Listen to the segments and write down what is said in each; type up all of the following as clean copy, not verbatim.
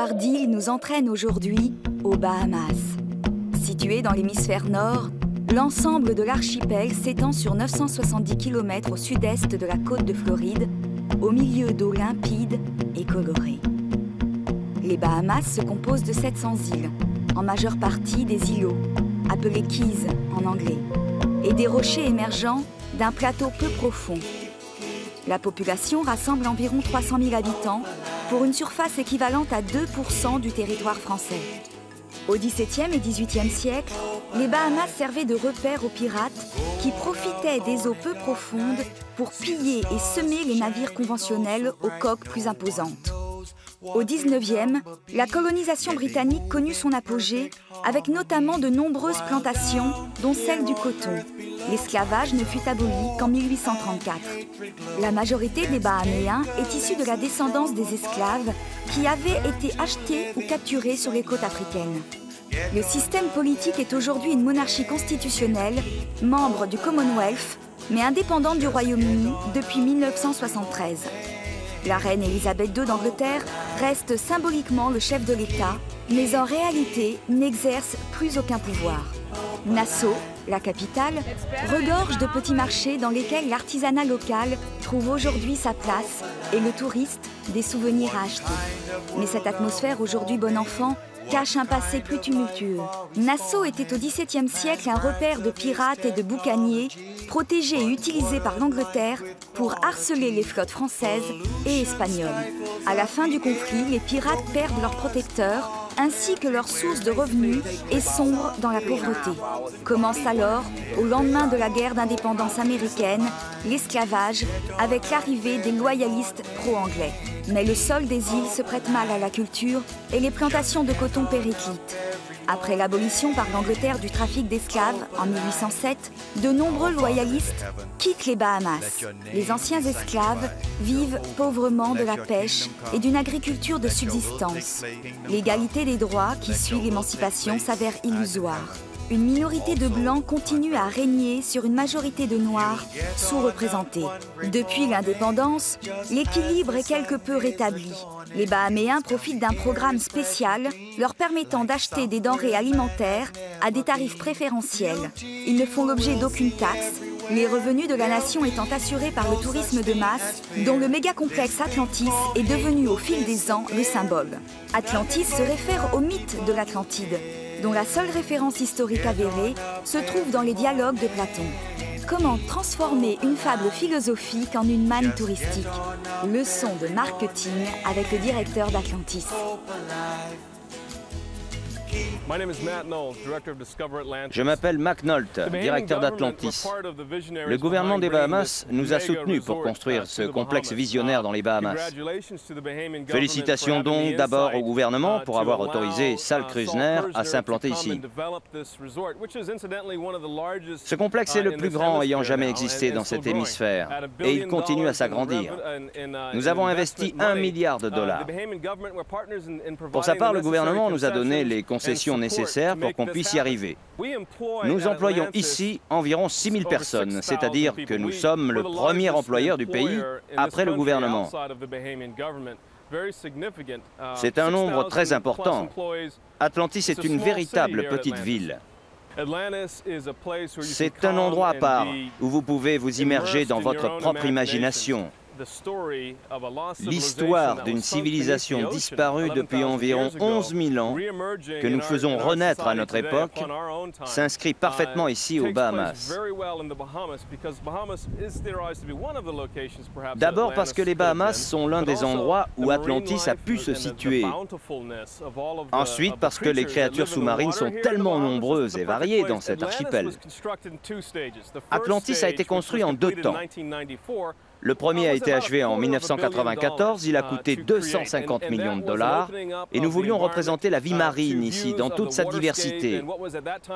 l'histoire d'îles nous entraîne aujourd'hui aux Bahamas. Situé dans l'hémisphère nord, l'ensemble de l'archipel s'étend sur 970 km au sud-est de la côte de Floride, au milieu d'eau limpide et colorée. Les Bahamas se composent de 700 îles, en majeure partie des îlots, appelés Keys en anglais, et des rochers émergents d'un plateau peu profond. La population rassemble environ 300 000 habitants pour une surface équivalente à 2% du territoire français. Au XVIIe et XVIIIe siècle, les Bahamas servaient de repère aux pirates qui profitaient des eaux peu profondes pour piller et semer les navires conventionnels aux coques plus imposantes. Au XIXe, la colonisation britannique connut son apogée avec notamment de nombreuses plantations, dont celle du coton. L'esclavage ne fut aboli qu'en 1834. La majorité des Bahaméens est issue de la descendance des esclaves qui avaient été achetés ou capturés sur les côtes africaines. Le système politique est aujourd'hui une monarchie constitutionnelle, membre du Commonwealth, mais indépendante du Royaume-Uni depuis 1973. La reine Elisabeth II d'Angleterre reste symboliquement le chef de l'État, mais en réalité n'exerce plus aucun pouvoir. Nassau, la capitale, regorge de petits marchés dans lesquels l'artisanat local trouve aujourd'hui sa place et le touriste des souvenirs à acheter. Mais cette atmosphère aujourd'hui bon enfant cache un passé plus tumultueux. Nassau était au XVIIe siècle un repère de pirates et de boucaniers, protégé et utilisé par l'Angleterre pour harceler les flottes françaises et espagnoles. À la fin du conflit, les pirates perdent leurs protecteurs ainsi que leur source de revenus et sombrent dans la pauvreté. Commence alors, au lendemain de la guerre d'indépendance américaine, l'esclavage avec l'arrivée des loyalistes pro-anglais. Mais le sol des îles se prête mal à la culture et les plantations de coton périclitent. Après l'abolition par l'Angleterre du trafic d'esclaves en 1807, de nombreux loyalistes quittent les Bahamas. Les anciens esclaves vivent pauvrement de la pêche et d'une agriculture de subsistance. L'égalité des droits qui suit l'émancipation s'avère illusoire. Une minorité de Blancs continue à régner sur une majorité de Noirs sous-représentés. Depuis l'indépendance, l'équilibre est quelque peu rétabli. Les Bahaméens profitent d'un programme spécial leur permettant d'acheter des denrées alimentaires à des tarifs préférentiels. Ils ne font l'objet d'aucune taxe, les revenus de la nation étant assurés par le tourisme de masse, dont le méga-complexe Atlantis est devenu au fil des ans le symbole. Atlantis se réfère au mythe de l'Atlantide, dont la seule référence historique avérée se trouve dans les dialogues de Platon. Comment transformer une fable philosophique en une manne touristique? Leçon de marketing avec le directeur d'Atlantis. Je m'appelle Mac Nolt, directeur d'Atlantis. Le gouvernement des Bahamas nous a soutenus pour construire ce complexe visionnaire dans les Bahamas. Félicitations donc d'abord au gouvernement pour avoir autorisé Sal Kruzner à s'implanter ici. Ce complexe est le plus grand ayant jamais existé dans cet hémisphère et il continue à s'agrandir. Nous avons investi $1 milliard. Pour sa part, le gouvernement nous a donné les concessions nécessaires pour qu'on puisse y arriver. Nous employons ici environ 6 000 personnes, c'est-à-dire que nous sommes le premier employeur du pays après le gouvernement. C'est un nombre très important. Atlantis est une véritable petite ville. C'est un endroit à part où vous pouvez vous immerger dans votre propre imagination. L'histoire d'une civilisation disparue depuis environ 11 000 ans, que nous faisons renaître à notre époque, s'inscrit parfaitement ici aux Bahamas. D'abord parce que les Bahamas sont l'un des endroits où Atlantis a pu se situer. Ensuite parce que les créatures sous-marines sont tellement nombreuses et variées dans cet archipel. Atlantis a été construit en 2 temps. Le premier a été achevé en 1994, il a coûté $250 millions et nous voulions représenter la vie marine ici dans toute sa diversité.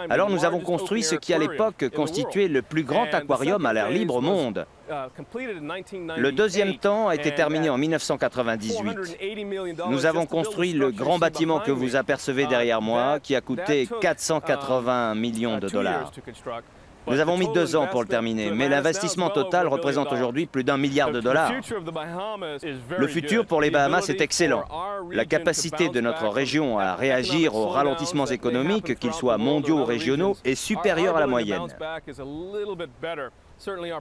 Alors nous avons construit ce qui à l'époque constituait le plus grand aquarium à l'air libre au monde. Le deuxième temps a été terminé en 1998. Nous avons construit le grand bâtiment que vous apercevez derrière moi qui a coûté $480 millions. Nous avons mis 2 ans pour le terminer, mais l'investissement total représente aujourd'hui plus d'1 milliard de dollars. Le futur pour les Bahamas est excellent. La capacité de notre région à réagir aux ralentissements économiques, qu'ils soient mondiaux ou régionaux, est supérieure à la moyenne.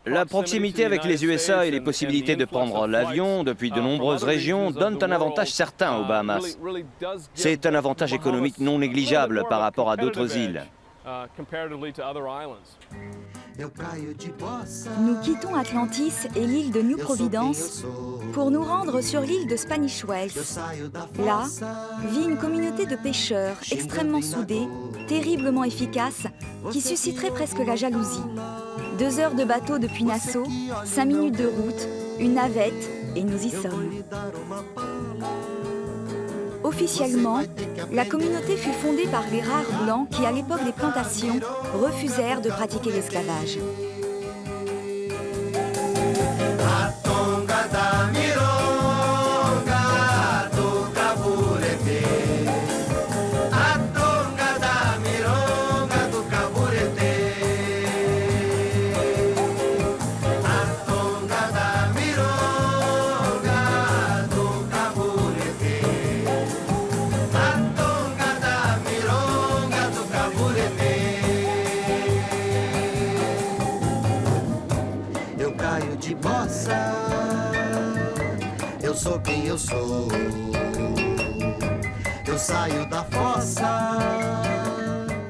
La proximité avec les USA et les possibilités de prendre l'avion depuis de nombreuses régions donnent un avantage certain aux Bahamas. C'est un avantage économique non négligeable par rapport à d'autres îles. Nous quittons Atlantis et l'île de New Providence pour nous rendre sur l'île de Spanish Wells. Là, vit une communauté de pêcheurs extrêmement soudés, terriblement efficaces, qui susciterait presque la jalousie. 2 heures de bateau depuis Nassau, 5 minutes de route, une navette et nous y sommes. Officiellement, la communauté fut fondée par les rares blancs qui, à l'époque des plantations, refusèrent de pratiquer l'esclavage.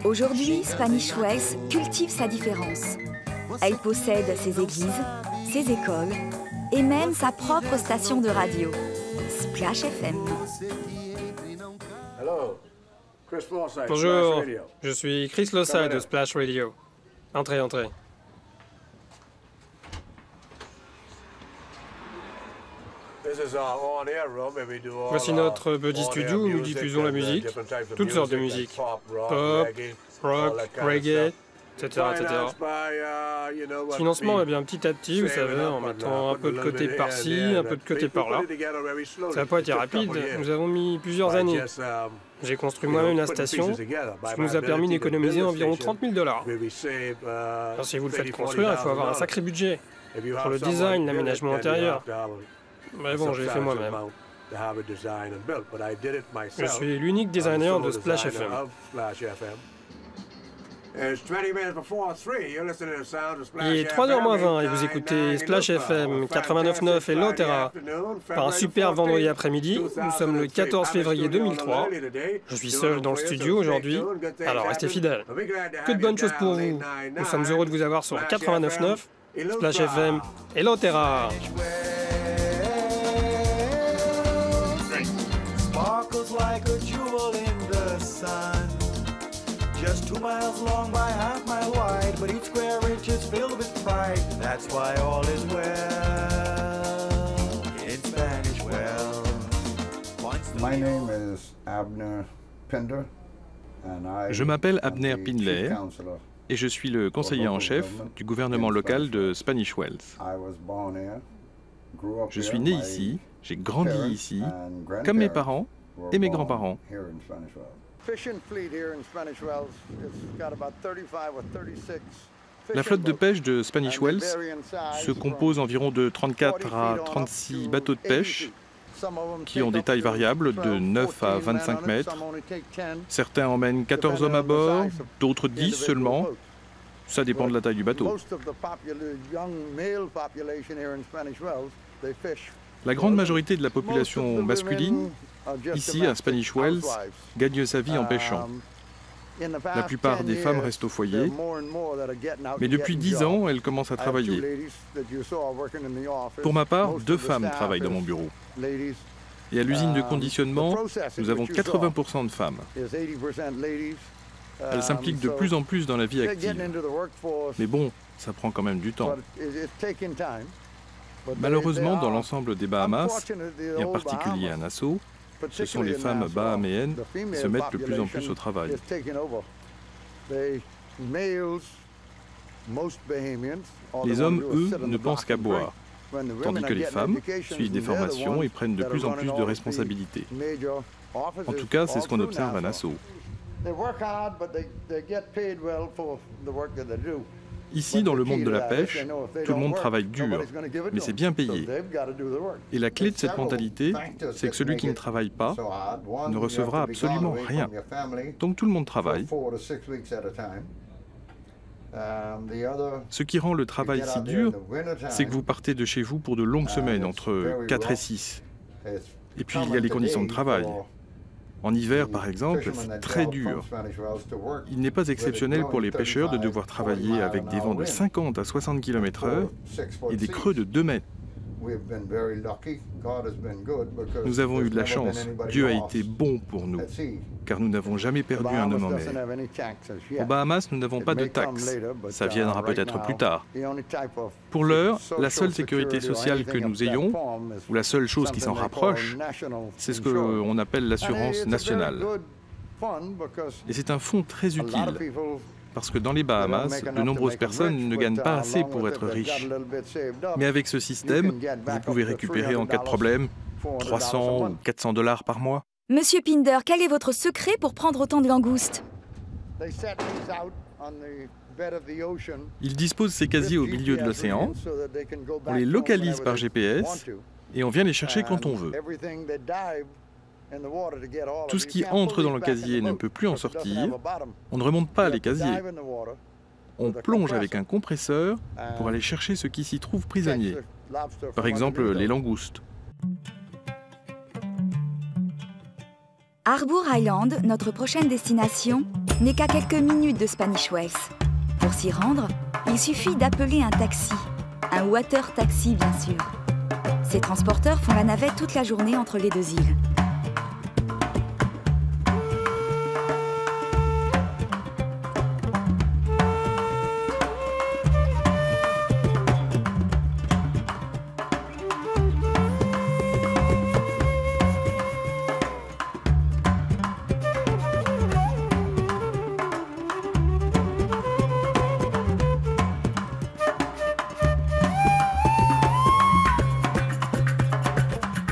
Aujourd'hui, Spanish Wells cultive sa différence. Elle possède ses églises, ses écoles et même sa propre station de radio, Splash FM. Bonjour, je suis Chris Losside de Splash Radio. Entrez, entrez. Voici notre petit studio où nous diffusons la musique, toutes sortes de musique. Pop, rock, reggae, etc. Financement, eh bien, petit à petit, vous savez, en mettant un peu de côté par-ci, un peu de côté par-là. Ça n'a pas été rapide, nous avons mis plusieurs années. J'ai construit moi-même la station, ce qui nous a permis d'économiser environ 30 000 $. Alors, si vous le faites construire, il faut avoir un sacré budget pour le design, l'aménagement intérieur. Mais bon, je l'ai fait moi-même. Je suis l'unique designer de Splash FM. Il est 3h moins 20 et vous écoutez Splash FM 89.9 et l'Otera. Par un super vendredi après-midi, nous sommes le 14 février 2003. Je suis seul dans le studio aujourd'hui, alors restez fidèles. Que de bonnes choses pour vous. Nous sommes heureux de vous avoir sur 89.9, Splash FM et l'Otera. Sparkles like a jewel in the sun. Just 2 miles long by half mile wide, but each square inch is filled with pride. That's why all is well in Spanish Wells. My name is Abner Pinder. Je m'appelle Abner Pindler et je suis le conseiller en chef du gouvernement local de Spanish Wells. Je suis né ici, j'ai grandi ici, comme mes parents et mes grands-parents. La flotte de pêche de Spanish Wells se compose environ de 34 à 36 bateaux de pêche qui ont des tailles variables de 9 à 25 mètres. Certains emmènent 14 hommes à bord, d'autres 10 seulement. Ça dépend de la taille du bateau. La grande majorité de la population masculine, ici à Spanish Wells, gagne sa vie en pêchant. La plupart des femmes restent au foyer, mais depuis 10 ans, elles commencent à travailler. Pour ma part, 2 femmes travaillent dans mon bureau. Et à l'usine de conditionnement, nous avons 80% de femmes. Elles s'impliquent de plus en plus dans la vie active. Mais bon, ça prend quand même du temps. Malheureusement, dans l'ensemble des Bahamas, et en particulier à Nassau, ce sont les femmes bahaméennes qui se mettent de plus en plus au travail. Les hommes, eux, ne pensent qu'à boire, tandis que les femmes suivent des formations et prennent de plus en plus de responsabilités. En tout cas, c'est ce qu'on observe à Nassau. Ici, dans le monde de la pêche, tout le monde travaille dur, mais c'est bien payé. Et la clé de cette mentalité, c'est que celui qui ne travaille pas ne recevra absolument rien. Donc tout le monde travaille. Ce qui rend le travail si dur, c'est que vous partez de chez vous pour de longues semaines, entre 4 et 6. Et puis il y a les conditions de travail. En hiver, par exemple, c'est très dur. Il n'est pas exceptionnel pour les pêcheurs de devoir travailler avec des vents de 50 à 60 km/h et des creux de 2 mètres. Nous avons eu de la chance. Dieu a été bon pour nous, car nous n'avons jamais perdu un homme en mer. Aux Bahamas, nous n'avons pas de taxes. Ça viendra peut-être plus tard. Pour l'heure, la seule sécurité sociale que nous ayons, ou la seule chose qui s'en rapproche, c'est ce qu'on appelle l'assurance nationale. Et c'est un fonds très utile. Parce que dans les Bahamas, de nombreuses personnes ne gagnent pas assez pour être riches. Mais avec ce système, vous pouvez récupérer en cas de problème 300 ou 400 $ par mois. Monsieur Pinder, quel est votre secret pour prendre autant de langoustes? Ils disposent ces casiers au milieu de l'océan, on les localise par GPS et on vient les chercher quand on veut. Tout ce qui entre dans le casier ne peut plus en sortir. On ne remonte pas les casiers. On plonge avec un compresseur pour aller chercher ce qui s'y trouve prisonnier. Par exemple, les langoustes. Harbour Island, notre prochaine destination, n'est qu'à quelques minutes de Spanish Wells. Pour s'y rendre, il suffit d'appeler un taxi, un water taxi bien sûr. Ces transporteurs font la navette toute la journée entre les deux îles.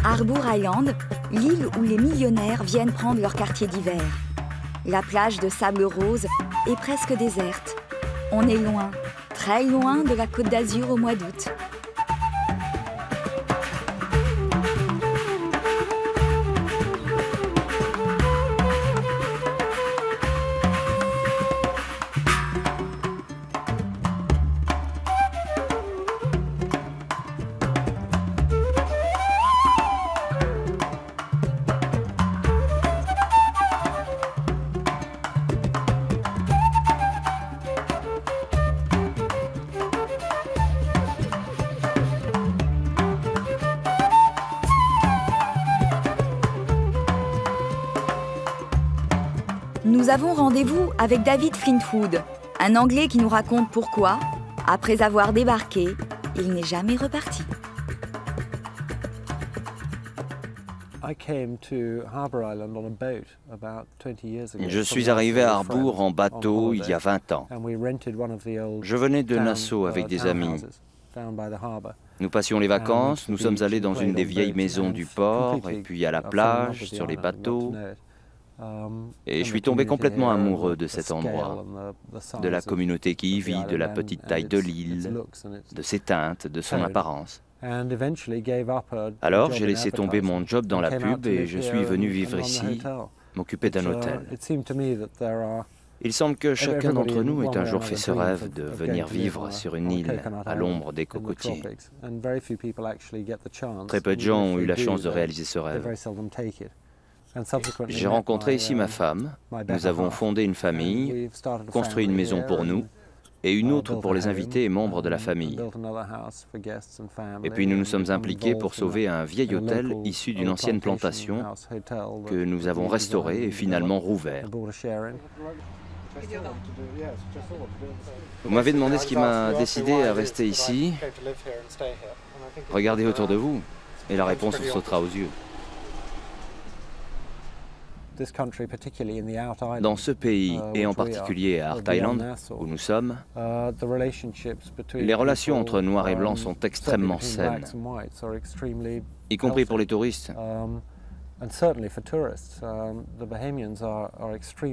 Harbour Island, l'île où les millionnaires viennent prendre leur quartier d'hiver. La plage de sable rose est presque déserte. On est loin, très loin de la Côte d'Azur au mois d'août. Nous avons rendez-vous avec David Flintwood, un Anglais qui nous raconte pourquoi, après avoir débarqué, il n'est jamais reparti. Je suis arrivé à Harbour en bateau il y a 20 ans. Je venais de Nassau avec des amis. Nous passions les vacances, nous sommes allés dans une des vieilles maisons du port, et puis à la plage, sur les bateaux. Et je suis tombé complètement amoureux de cet endroit, de la communauté qui y vit, de la petite taille de l'île, de ses teintes, de son apparence. Alors j'ai laissé tomber mon job dans la pub et je suis venu vivre ici, m'occuper d'un hôtel. Il semble que chacun d'entre nous ait un jour fait ce rêve de venir vivre sur une île à l'ombre des cocotiers. Très peu de gens ont eu la chance de réaliser ce rêve. J'ai rencontré ici ma femme, nous avons fondé une famille, construit une maison pour nous et une autre pour les invités et membres de la famille. Et puis nous nous sommes impliqués pour sauver un vieil hôtel issu d'une ancienne plantation que nous avons restauré et finalement rouvert. Vous m'avez demandé ce qui m'a décidé à rester ici. Regardez autour de vous et la réponse vous sautera aux yeux. Dans ce pays, et en particulier à Art Island, où nous sommes, les relations entre noirs et blancs sont extrêmement saines, y compris pour les touristes.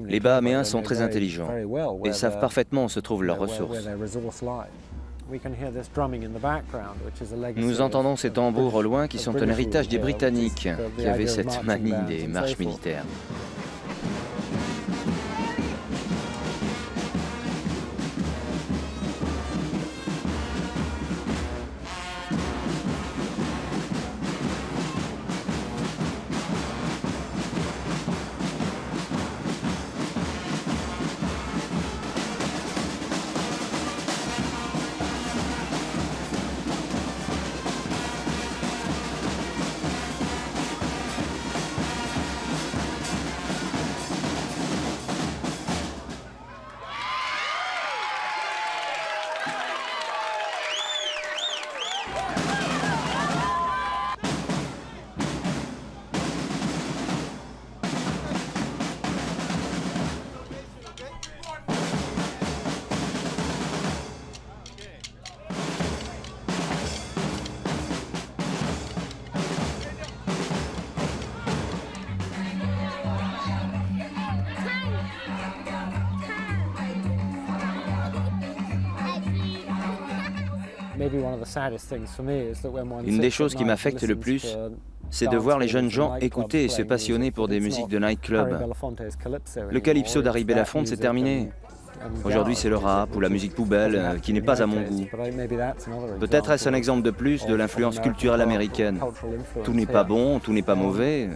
Les Bahaméens sont très intelligents et savent parfaitement où se trouvent leurs ressources. Nous entendons ces tambours au loin qui sont un héritage des Britanniques, qui avaient cette manie des marches militaires. Une des choses qui m'affecte le plus, c'est de voir les jeunes gens écouter et se passionner pour des musiques de nightclub. Le calypso d'Harry Belafonte, c'est terminé. Aujourd'hui, c'est le rap ou la musique poubelle qui n'est pas à mon goût. Peut-être est-ce un exemple de plus de l'influence culturelle américaine. Tout n'est pas bon, tout n'est pas mauvais.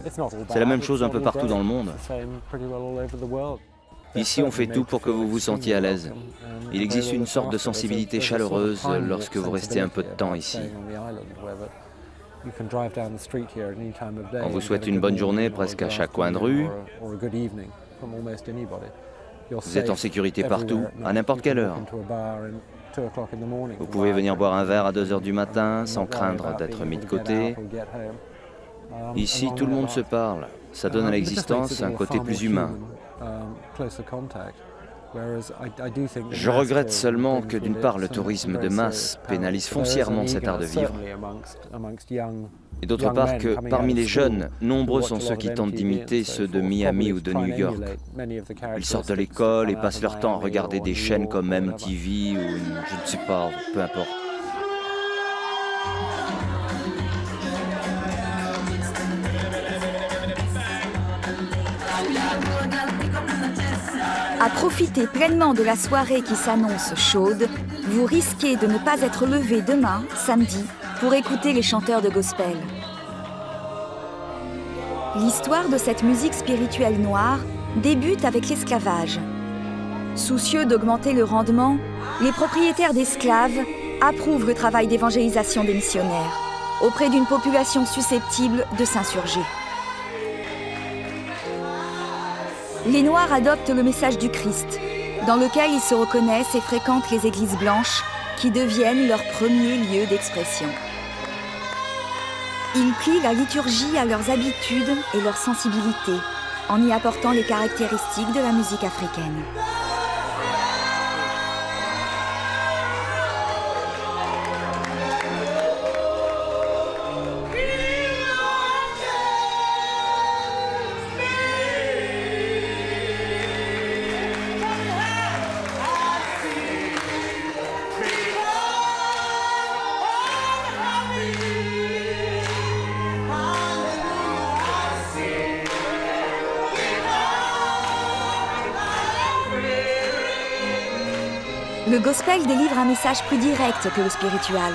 C'est la même chose un peu partout dans le monde. Ici, on fait tout pour que vous vous sentiez à l'aise. Il existe une sorte de sensibilité chaleureuse lorsque vous restez un peu de temps ici. On vous souhaite une bonne journée presque à chaque coin de rue. Vous êtes en sécurité partout, à n'importe quelle heure. Vous pouvez venir boire un verre à 2 heures du matin sans craindre d'être mis de côté. Ici, tout le monde se parle. Ça donne à l'existence un côté plus humain. Je regrette seulement que d'une part le tourisme de masse pénalise foncièrement cet art de vivre et d'autre part que parmi les jeunes, nombreux sont ceux qui tentent d'imiter ceux de Miami ou de New York. Ils sortent de l'école et passent leur temps à regarder des chaînes comme MTV ou je ne sais pas, peu importe. À profiter pleinement de la soirée qui s'annonce chaude, vous risquez de ne pas être levé demain, samedi, pour écouter les chanteurs de gospel. L'histoire de cette musique spirituelle noire débute avec l'esclavage. Soucieux d'augmenter le rendement, les propriétaires d'esclaves approuvent le travail d'évangélisation des missionnaires auprès d'une population susceptible de s'insurger. Les Noirs adoptent le message du Christ, dans lequel ils se reconnaissent et fréquentent les églises blanches qui deviennent leur premier lieu d'expression. Ils plient la liturgie à leurs habitudes et leur sensibilité, en y apportant les caractéristiques de la musique africaine. Le gospel délivre un message plus direct que le spiritual,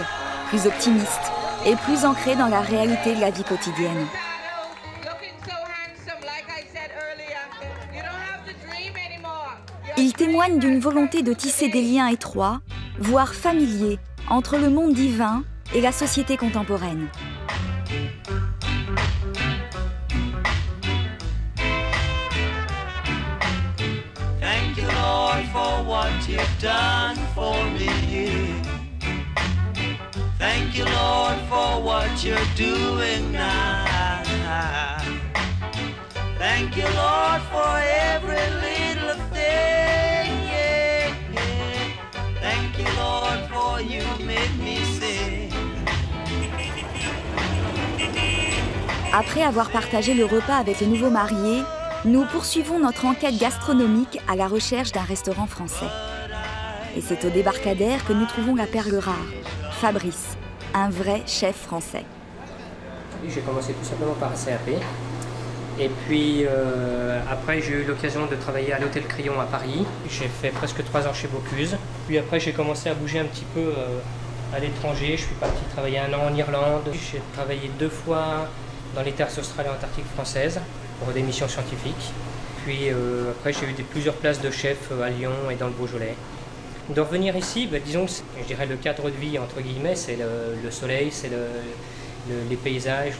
plus optimiste et plus ancré dans la réalité de la vie quotidienne. Il témoigne d'une volonté de tisser des liens étroits, voire familiers, entre le monde divin et la société contemporaine. For what you've done for me. Thank you, Lord, for what you're doing now. Thank you, Lord, for every little thing. Yeah, yeah. Thank you, Lord, for you made me sing. Après avoir partagé le repas avec les nouveaux mariés, nous poursuivons notre enquête gastronomique à la recherche d'un restaurant français. Et c'est au débarcadère que nous trouvons la perle rare, Fabrice, un vrai chef français. J'ai commencé tout simplement par un CAP. Et puis après j'ai eu l'occasion de travailler à l'Hôtel Crillon à Paris. J'ai fait presque 3 ans chez Bocuse. Puis après j'ai commencé à bouger un petit peu à l'étranger. Je suis parti travailler 1 an en Irlande. J'ai travaillé 2 fois dans les terres australes et antarctiques françaises pour des missions scientifiques. Puis après j'ai eu plusieurs places de chef à Lyon et dans le Beaujolais. De revenir ici, disons que je dirais le cadre de vie entre guillemets, c'est le soleil, c'est les paysages,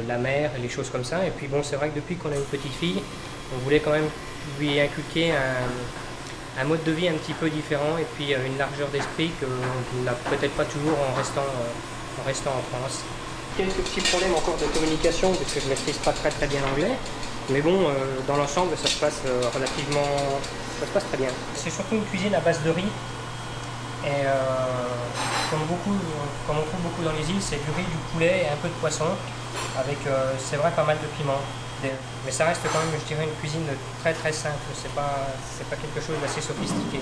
la mer, les choses comme ça. Et puis bon, c'est vrai que depuis qu'on a une petite fille, on voulait quand même lui inculquer un mode de vie un petit peu différent et puis une largeur d'esprit qu'on n'a peut-être pas toujours en restant en France. Quelques petits problèmes encore de communication parce que je ne maîtrise pas très bien l'anglais. Mais bon, dans l'ensemble, ça se passe très bien. C'est surtout une cuisine à base de riz. Et comme on trouve beaucoup dans les îles, c'est du riz, du poulet et un peu de poisson, avec, c'est vrai, pas mal de piment. Mais ça reste quand même, je dirais, une cuisine très simple, c'est pas quelque chose d'assez sophistiqué.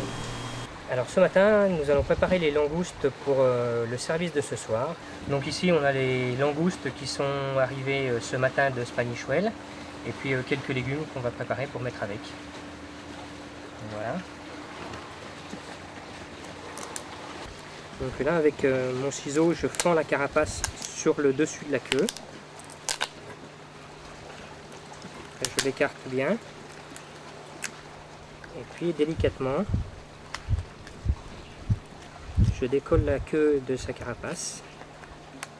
Alors ce matin, nous allons préparer les langoustes pour le service de ce soir. Donc ici, on a les langoustes qui sont arrivées ce matin de Spanish Well, et puis quelques légumes qu'on va préparer pour mettre avec. Voilà. Donc là, avec mon ciseau, je fends la carapace sur le dessus de la queue. Je l'écarte bien. Et puis délicatement, je décolle la queue de sa carapace,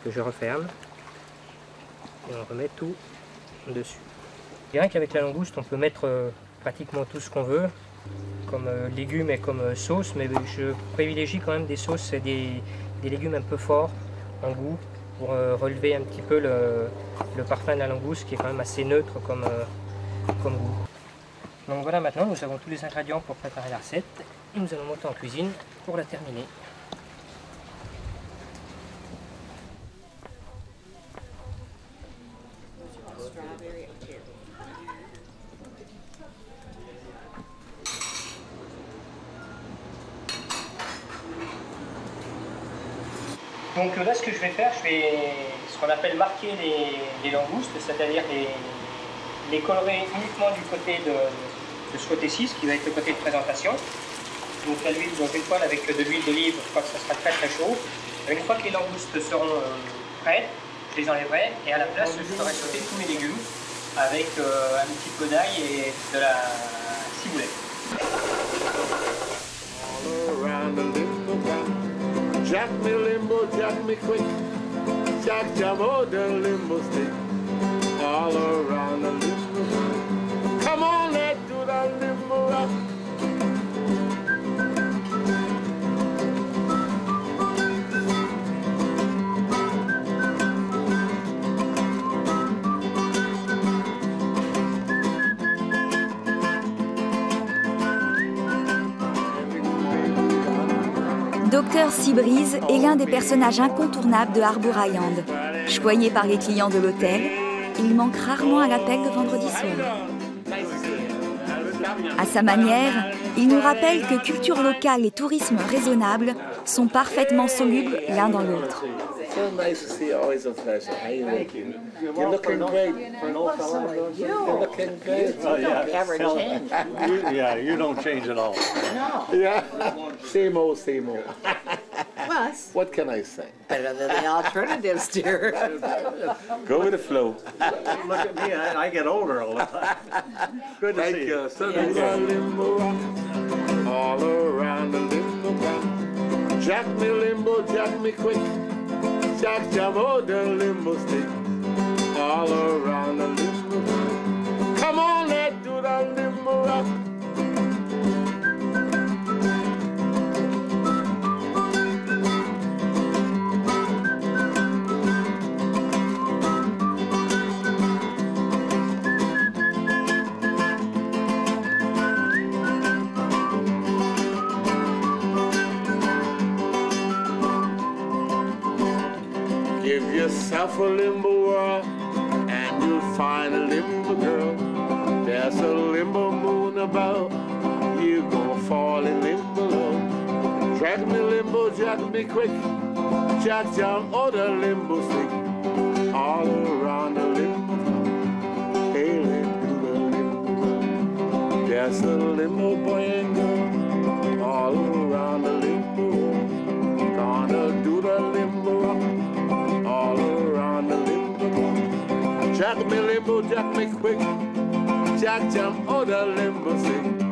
que je referme. Et on remet tout dessus. Je dirais qu'avec la langouste, on peut mettre pratiquement tout ce qu'on veut, comme légumes et comme sauce, mais je privilégie quand même des sauces et des légumes un peu forts en goût pour relever un petit peu le parfum de la langouste qui est quand même assez neutre comme goût. Donc voilà, maintenant nous avons tous les ingrédients pour préparer la recette et nous allons monter en cuisine pour la terminer. Donc là, ce que je vais faire, je vais ce qu'on appelle marquer les langoustes, c'est-à-dire les colorer uniquement du côté de ce côté-ci, ce qui va être le côté de présentation. Donc la l'huile, donc une fois avec de l'huile d'olive, je crois que ça sera très chaud. Une fois que les langoustes seront prêtes, je les enlèverai et à la place, je ferai sauter tous mes légumes avec un petit peu d'ail et de la ciboulette. Jack me limbo, jack me quick, jack jam out the limbo stick, all around the limbo. Come on, let's do the limbo rock. Dr Seabreeze est l'un des personnages incontournables de Harbour Island. Choyé par les clients de l'hôtel, il manque rarement à l'appel le vendredi soir. À sa manière, il nous rappelle que culture locale et tourisme raisonnable sont parfaitement solubles l'un dans l'autre. So nice to see you. Always a pleasure. How you looking? You're looking great. For an old fellow like you. You're looking great. Oh, yeah. You don't ever change. You don't change at all. No. Yeah. Same old, same old. Plus, What can I say? better than the alternatives, dear. Go with the flow. Look at me, I get older all the time. Good to Thank see you. So Yes. limbo rock, all around the limbo rock. Jack me limbo, jack me quick. Jack jam out the limbo stick, all around the limbo rock. Come on, let's do the limbo rock. Give yourself a limbo whirl and find a limbo girl. There's a limbo moon about. You gonna fall in limbo love. Drag me limbo, jack me quick. Jack down all the limbo stick. All around the limbo. Hey, do the limbo. There's a limbo boy and girl. All around the limbo. Gonna do the limbo rock. All around the limbo. Jack me limbo, jack me quick. Jack jump all the limbo stick.